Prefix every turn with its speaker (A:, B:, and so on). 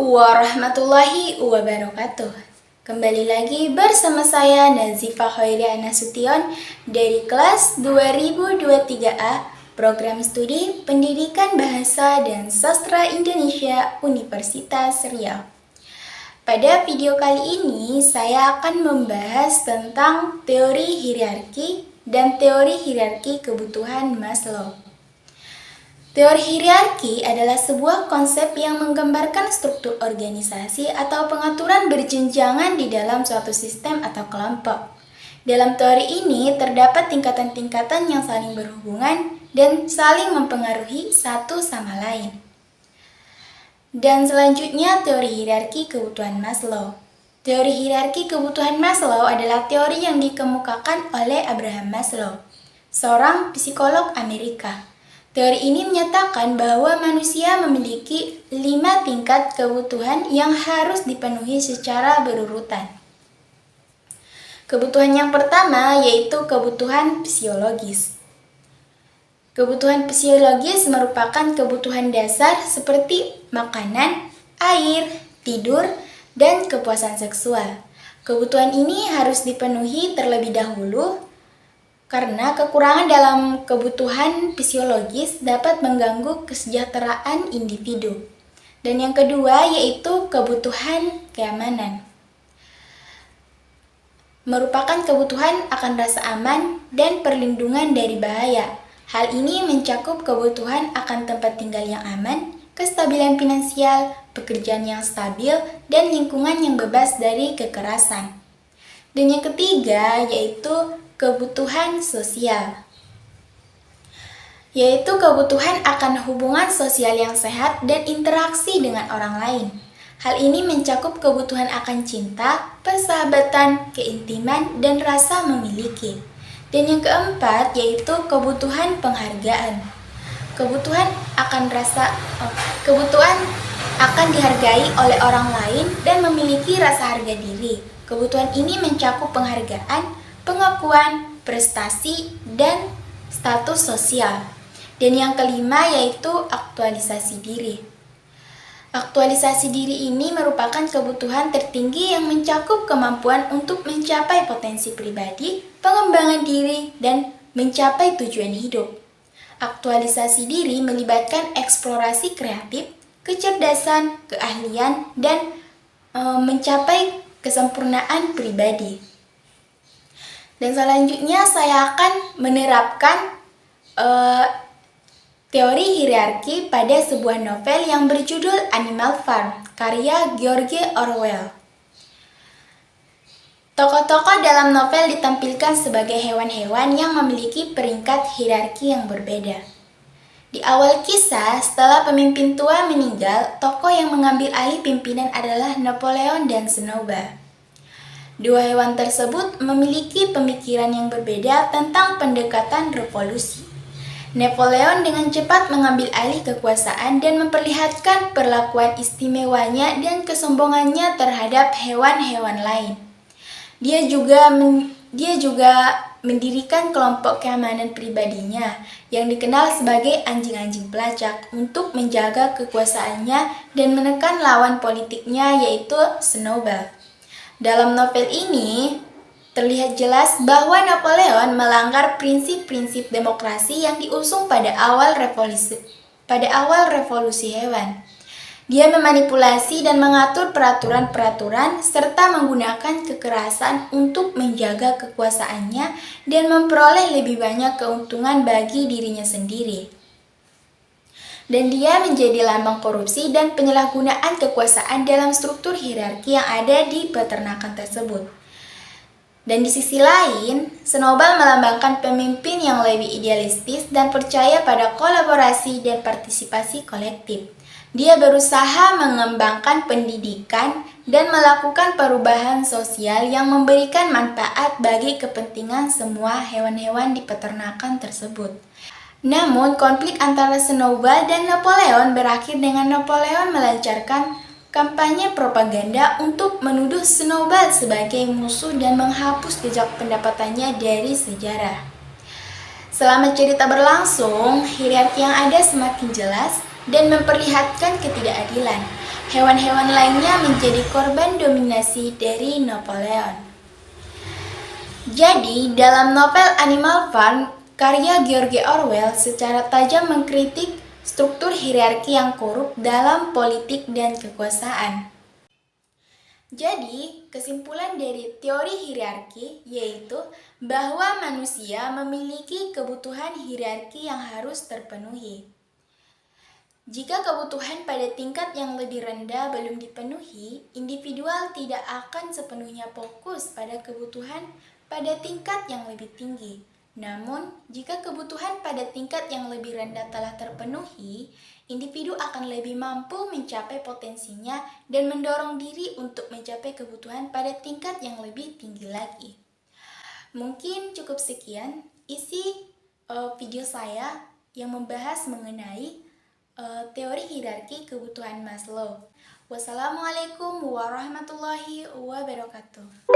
A: warahmatullahi wabarakatuh. Kembali lagi bersama saya Nazifah Khairia Nasution dari kelas 2023A Program Studi Pendidikan Bahasa dan Sastra Indonesia Universitas Riau. Pada video kali ini saya akan membahas tentang teori hierarki dan teori hierarki kebutuhan Maslow. Teori hierarki adalah sebuah konsep yang menggambarkan struktur organisasi atau pengaturan berjenjangan di dalam suatu sistem atau kelompok. Dalam teori ini terdapat tingkatan-tingkatan yang saling berhubungan dan saling mempengaruhi satu sama lain. Dan selanjutnya teori hierarki kebutuhan Maslow. Teori hierarki kebutuhan Maslow adalah teori yang dikemukakan oleh Abraham Maslow, seorang psikolog Amerika. Teori ini menyatakan bahwa manusia memiliki 5 tingkat kebutuhan yang harus dipenuhi secara berurutan. Kebutuhan yang pertama yaitu kebutuhan fisiologis. Kebutuhan fisiologis merupakan kebutuhan dasar seperti makanan, air, tidur, dan kepuasan seksual. Kebutuhan ini harus dipenuhi terlebih dahulu karena kekurangan dalam kebutuhan fisiologis dapat mengganggu kesejahteraan individu. Dan yang kedua yaitu kebutuhan keamanan. Merupakan kebutuhan akan rasa aman dan perlindungan dari bahaya. Hal ini mencakup kebutuhan akan tempat tinggal yang aman, kestabilan finansial, pekerjaan yang stabil, dan lingkungan yang bebas dari kekerasan. Dan yang ketiga yaitu kebutuhan sosial, yaitu kebutuhan akan hubungan sosial yang sehat dan interaksi dengan orang lain. Hal ini mencakup kebutuhan akan cinta, persahabatan, keintiman, dan rasa memiliki. Dan yang keempat yaitu kebutuhan penghargaan. Kebutuhan akan dihargai oleh orang lain dan memiliki rasa harga diri. Kebutuhan ini mencakup penghargaan, pengakuan, prestasi, dan status sosial. Dan yang kelima yaitu aktualisasi diri. Aktualisasi diri ini merupakan kebutuhan tertinggi yang mencakup kemampuan untuk mencapai potensi pribadi, pengembangan diri, dan mencapai tujuan hidup. Aktualisasi diri melibatkan eksplorasi kreatif, kecerdasan, keahlian, dan mencapai kesempurnaan pribadi. Dan selanjutnya saya akan menerapkan teori hierarki pada sebuah novel yang berjudul Animal Farm, karya George Orwell. Tokoh-tokoh dalam novel ditampilkan sebagai hewan-hewan yang memiliki peringkat hierarki yang berbeda. Di awal kisah, setelah pemimpin tua meninggal, tokoh yang mengambil alih pimpinan adalah Napoleon dan Snowball. Dua hewan tersebut memiliki pemikiran yang berbeda tentang pendekatan revolusi. Napoleon dengan cepat mengambil alih kekuasaan dan memperlihatkan perlakuan istimewanya dan kesombongannya terhadap hewan-hewan lain. Dia juga mendirikan kelompok keamanan pribadinya yang dikenal sebagai anjing-anjing pelacak untuk menjaga kekuasaannya dan menekan lawan politiknya yaitu Snowball. Dalam novel ini, terlihat jelas bahwa Napoleon melanggar prinsip-prinsip demokrasi yang diusung pada awal revolusi hewan. Dia memanipulasi dan mengatur peraturan-peraturan serta menggunakan kekerasan untuk menjaga kekuasaannya dan memperoleh lebih banyak keuntungan bagi dirinya sendiri. Dan dia menjadi lambang korupsi dan penyalahgunaan kekuasaan dalam struktur hierarki yang ada di peternakan tersebut. Dan di sisi lain, Snowball melambangkan pemimpin yang lebih idealistis dan percaya pada kolaborasi dan partisipasi kolektif. Dia berusaha mengembangkan pendidikan dan melakukan perubahan sosial yang memberikan manfaat bagi kepentingan semua hewan-hewan di peternakan tersebut. Namun, konflik antara Snowball dan Napoleon berakhir dengan Napoleon melancarkan kampanye propaganda untuk menuduh Snowball sebagai musuh dan menghapus jejak pendapatannya dari sejarah. Selama cerita berlangsung, hierarki yang ada semakin jelas dan memperlihatkan ketidakadilan. Hewan-hewan lainnya menjadi korban dominasi dari Napoleon. Jadi, dalam novel Animal Farm, karya George Orwell secara tajam mengkritik struktur hierarki yang korup dalam politik dan kekuasaan. Jadi, kesimpulan dari teori hierarki yaitu bahwa manusia memiliki kebutuhan hierarki yang harus terpenuhi. Jika kebutuhan pada tingkat yang lebih rendah belum dipenuhi, individual tidak akan sepenuhnya fokus pada kebutuhan pada tingkat yang lebih tinggi. Namun, jika kebutuhan pada tingkat yang lebih rendah telah terpenuhi, individu akan lebih mampu mencapai potensinya dan mendorong diri untuk mencapai kebutuhan pada tingkat yang lebih tinggi lagi. Mungkin cukup sekian isi video saya yang membahas mengenai teori hierarki kebutuhan Maslow. Wassalamualaikum warahmatullahi wabarakatuh.